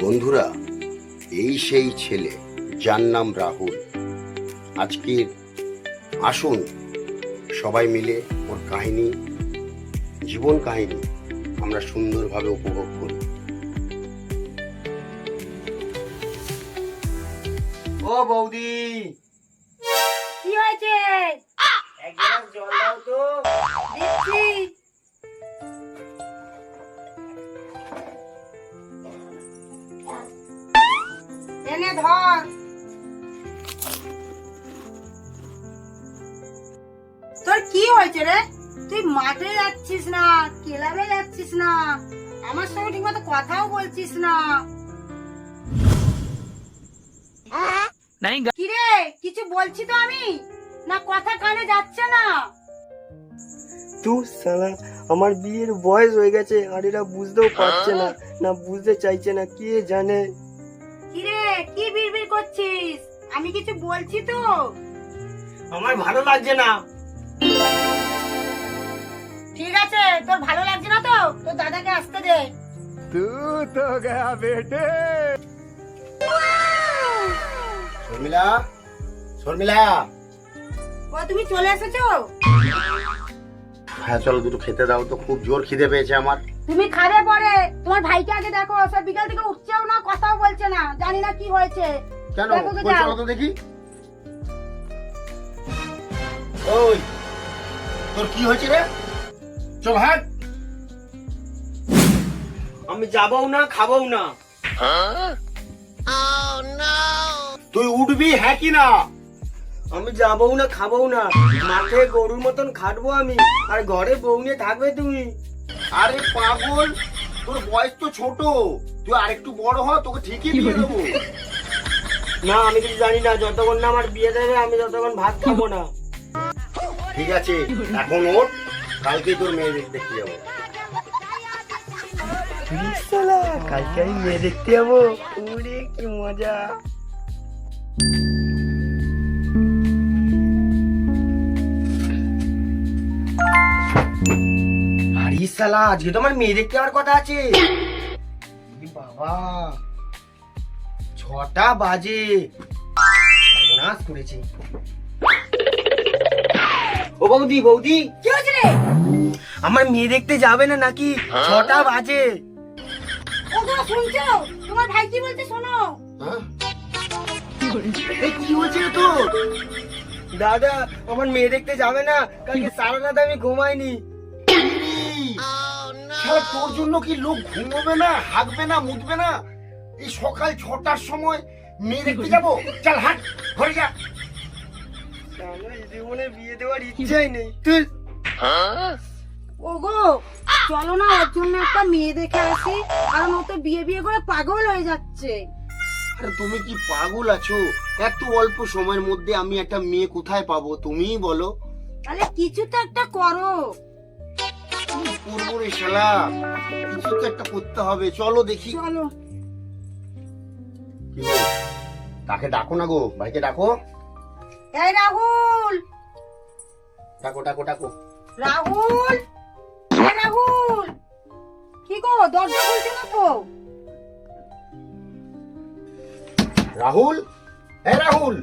বন্ধুরা, এই সেই ছেলে যার নাম রাহুল। আজকে আসুন সবাই মিলে ওর কাহিনী, জীবন কাহিনী আমরা সুন্দরভাবে উপভোগ করি। ও বৌদি, কি হয়েছে? এক গ্লাস জল দাও তো। দিচ্ছি। এনে ধর। তোর কি হয়েছে রে? তুই মাঠে যাচ্ছিস না, ক্লাবে যাচ্ছিস না, আমার সঙ্গে ঠিক মতো কথাও বলছিস না। কি রে, কিছু বলছি তো আমি, না কথা কানে যাচ্ছে না? তুই সালা, আমার বিয়ের বয়স হয়ে গেছে আর এরা বুঝতেও পারছে না, না বুঝতে চাইছে না, কে জানে। কি রে, কি বিড়বিড় করছিস? আমি কিছু বলছি তো। আমার ভালো লাগছে না। ঠিক আছে, তোর ভালো লাগছে না তো তোর দাদাকে আসতে দে। তুই তো গয়া বেটে। শর্মিলা, শর্মিলা। ও তুমি চলে এসেছো? হ্যাঁ চলো, দুটো খেতে দাও তো, খুব জোর খিদে পেয়েছে আমার। তুমি খাবে পরে, তোমার ভাইকে আগে দেখো, সব বিকাল থেকে উঠছেও না, কথাও বলছে না, জানি না কি হয়েছে। কেন? দেখো তো কই যাও। চলো তো দেখি। ওই, তোর কি হয়েছে রে? চল হাট। আমি যাবও না, খাবও না। তুই উঠবি হ্যাঁ কি না? আমি যাবও না, খাবও না। মাঠে গরুর মতন খাটবো আমি, আর ঘরে বউ নিয়ে থাকবে তুমি। আরে পাগল, তোর বয়স তো ছোট, তুই আরেকটু বড় হ, তোকে ঠিকই দিয়ে দেবো। না, আমি কিছু জানি না, যতক্ষণ না আমার বিয়ে দেবে আমি ততক্ষণ ভাত খাবো না। ঠিক আছে, এখন ওঠ, কালকে তোর মেয়ে দেখতে যাবো। কালকে আমি মেয়ে দেখতে যাবো। ওরে কি মজা। আরে শালা, আজকে তো আমার মেয়ে দেখতে যাওয়ার কথা আছে। এ বাবা, 6টা বাজে, সর্বনাশ করেছি। ও বৌদি, বৌদি, কি হয়েছে রে? আমার মেয়ে দেখতে যাবে না নাকি? 6টা বাজে। ওগো শুনছো? তোমার ভাই কি বলছে শোনো। হ্যাঁ? এই কি হয়েছে তো? দাদা, আমার মেয়ে দেখতে যাবে না, কালকে সারা রাত আমি ঘুমাইনি। শালা, তোর জন্য কি লোক ঘুমোবে না, হাঁকবে না, মুতবে না? এই সকাল 6টার সময় মেয়ে দেখতে যাবো? চল হাট, ঘরে যা। আমার এই জীবনে বিয়ে দেওয়ার ইচ্ছাই নেই। তুই ওগো চলো না, ওর জন্য একটা মেয়ে দেখে আসি, কারণ ও তো বিয়ে বিয়ে করে পাগল হয়ে যাচ্ছে। আরে তুমি কি পাগল আছো? এত অল্প সময়ের মধ্যে আমি একটা মেয়ে কোথায় পাবো, তুমিই বলো। তাহলে কিছু তো একটা করো। কি করবো রে শালা, কিছু তো একটা করতে হবে, চলো দেখি। চলো। কি গো, তাকে ডাকো না গো, ভাইকে ডাকো। এই রাহুল, ডাকো ডাকো ডাকো। রাহুল, এই রাহুল, কি গো দরজা খুলছে না তো? রাহুল, এ রাহুল।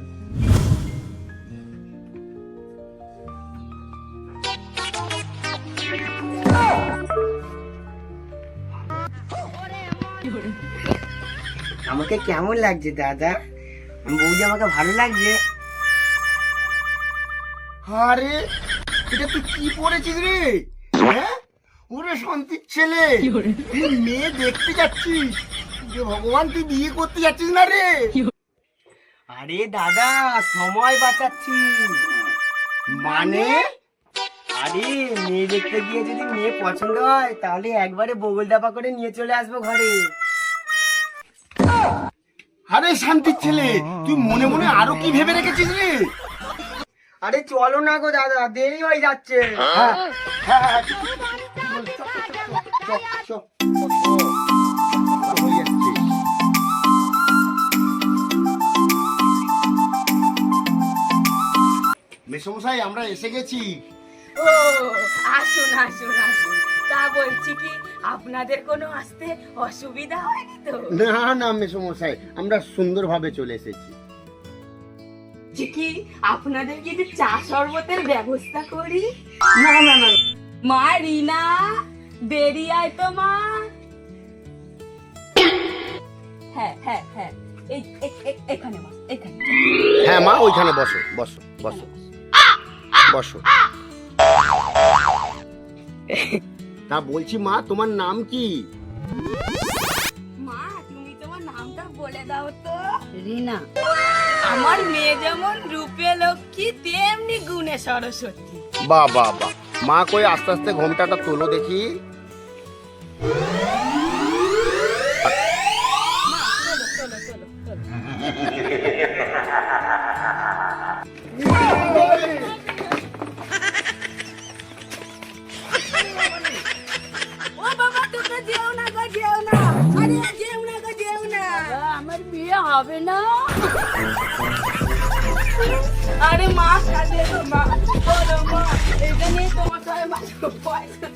আমাকে কেমন লাগছে দাদা? বৌদি আমাকে ভালো লাগছে। আরে এটা তুই কি পড়েছিস রে? হ্যাঁ, ওরে শান্তির ছেলে, তুই মেয়ে দেখতে যাচ্ছিস? যে ভগবান, তুই বিয়ে করতে যাচ্ছিস না রে? আরে দাদা, সময় বাঁচাচ্ছি। মানে? আরে মেয়ে দেখতে গিয়ে যদি মেয়ে পছন্দ হয়, তাহলে একবারে বগল দাপা করে নিয়ে চলে আসবো ঘরে। আরে শান্তির ছেলে, তুই মনে মনে আরো কি ভেবে রেখেছিস রে? আরে চলো না গো দাদা, দেরি হয়ে যাচ্ছে। হ্যাঁ হ্যাঁ হ্যাঁ, কি বলছিস? চল, চল, চল, চল, চল, চল, হয়ে যাচ্ছে। মেসমশাই, আমরা এসে গেছি। ও আসুন আসুন আসুন, তা বলছি কি আপনাদের কোনো আসতে অসুবিধা হয়নি তো? না না মেসোমশাই, আমরা সুন্দরভাবে চলে এসেছি। যে কি আপনাদের কি একটু চা শরবতের ব্যবস্থা করি? না না না, মা রিনা, বেরিয়ে আয় তো মা। হ্যাঁ হ্যাঁ হ্যাঁ, এখানে বস, এখানে। হ্যাঁ মা, ওইখানে বসো বসো বসো বসো। তা বলছি মা, তোমার নাম কি? মা তুমি তোমার নামটা বলে দাও তো। রিনা। আমার মেয়ে যেমন রূপে লক্ষ্মী তেমনি গুণে সরস্বতী। বাহ বাহ বাহ। মা কই আস্তে আস্তে ঘোমটাটা তোলো দেখি। মা চলো চলো চলো চলো। ও বাবা তোমরা যেও না গো, যেও না। আরে যেও না গো, যেও না। আমার বিয়ে হবে না। আরে মা কাঁদে তো মা, বলো মা, এটা নিয়ে তোমার সবাই পয়সা